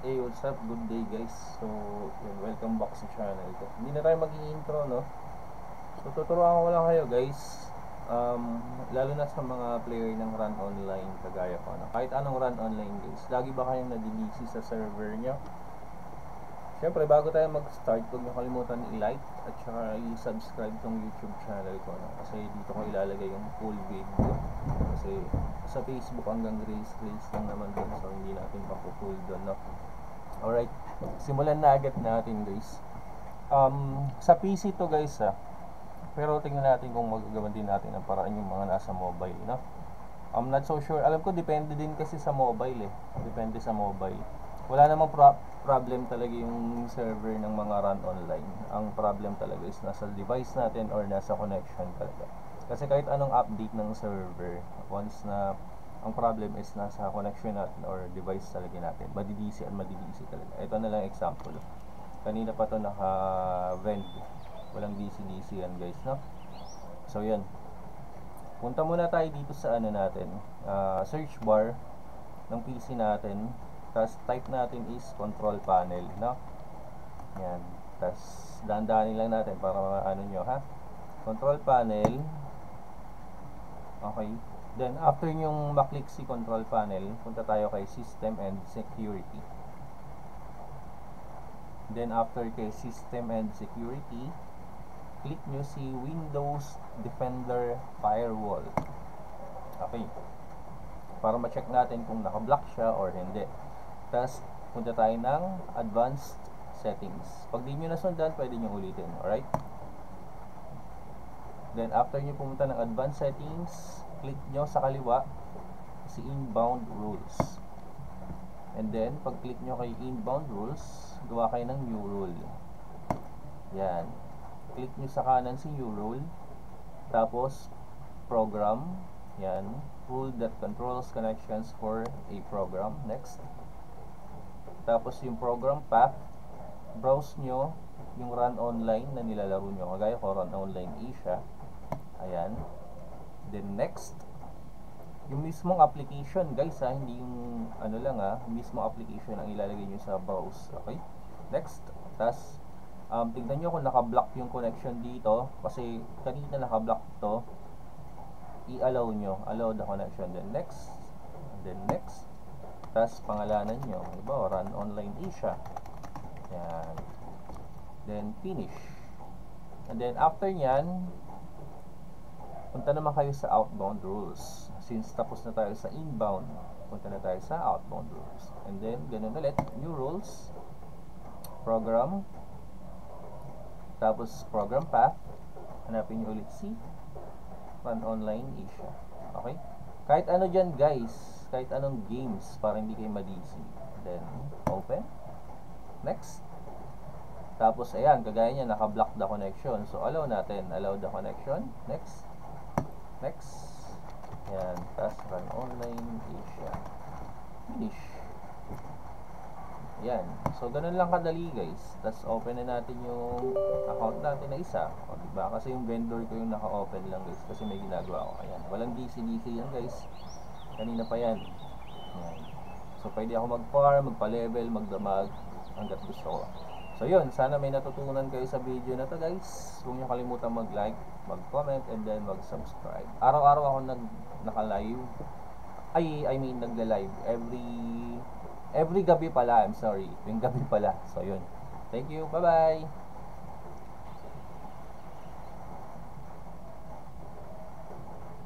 Hey, what's up? Good day guys. So, yun, welcome back sa channel ko. Hindi na tayo mag-i-intro, no? So, tuturuan ko lang kayo guys. Lalo na sa mga player ng run online kagaya ko, no? Kahit anong run online guys, lagi ba kayong nadilisi sa server nyo? Siyempre, bago tayo mag-start, huwag nyo kalimutan i-like at saka i-subscribe tong YouTube channel ko, no? Kasi dito ko ilalagay yung full video. Kasi sa Facebook hanggang race lang naman doon, so hindi natin mapupull doon, no? Alright, simulan na agad natin guys. Sa PC to guys pero tingnan natin kung magagawan din natin ang paraan yung mga nasa mobile, no? I'm not so sure. Alam ko depende din kasi sa mobile Depende sa mobile. Wala namang problem talaga yung server ng mga run online. Ang problem talaga is nasa device natin or nasa connection talaga. Kasi kahit anong update ng server, once na ang problem is nasa connection natin or device talaga natin, madidisi talaga. Ito na lang example. Kanina pa to naka-vend. Walang DC-DC yan guys, no? So yan. Punta muna tayo dito sa ano natin, search bar ng PC natin. Tapos type natin is control panel, no? Yan. Tapos dahan-dahanin lang natin para ano nyo, ha? Control panel. Okay. Then after nyong maklik si control panel, punta tayo kay system and security. Then after kay system and security, click nyo si Windows Defender Firewall. Okay. Para ma-check natin kung naka-block siya or hindi. Tapos punta tayo ng advanced settings. Pag di nyo nasundan, pwede nyo ulitin. Alright? Then after nyo pumunta ng advanced settings, click nyo sa kaliwa si inbound rules. And then pag click nyo kay inbound rules, gawa kayo ng new rule. Yan. Click nyo sa kanan si new rule. Tapos program. Yan. Rule that controls connections for a program. Next. Tapos yung program path, browse nyo yung run online na nilalaro nyo. Kagaya ko, run online Asia. Ayan. Then next, yung mismong application guys hindi yung ano lang yung mismong application ang ilalagay nyo sa browse. Okay? Next, tas tingnan nyo kung naka-block yung connection dito kasi kanina naka-block to. I-allow nyo, allow the connection. Then next, and then next, tas pangalanan nyo, diba, run online Asia. Yan. Then finish. And then after nyan, punta naman kayo sa outbound rules. Since tapos na tayo sa inbound, punta na tayo sa outbound rules. And then, ganun ulit, new rules, program, tapos program path, hanapin nyo ulit si Run Online Asia. Okay? Kahit ano dyan guys, kahit anong games, para hindi kayo madisi. Then, open. Next. Tapos, ayan, kagaya niya, naka-block the connection. So, allow natin, allow the connection. Next. Next. Yan. Tapos run online Asia. Finish. Yan. So, ganun lang kadali guys. Tapos open na natin yung account natin na isa. O, diba? Kasi yung vendor ko yung naka-open lang guys. Kasi may ginagawa ko. Ayan. Walang DC-DC yan guys. Kanina pa yan. Yan. So, pwede ako mag-farm, magpa-level, magdamag hanggat gusto ko. So yun, sana may natutunan kayo sa video na to guys. Huwag niyo kalimutan mag-like, mag-comment, and then mag-subscribe. Araw-araw ako naka-live. I mean nagla-live every gabi pala. I'm sorry, yung gabi pala. So yun. Thank you. Bye-bye.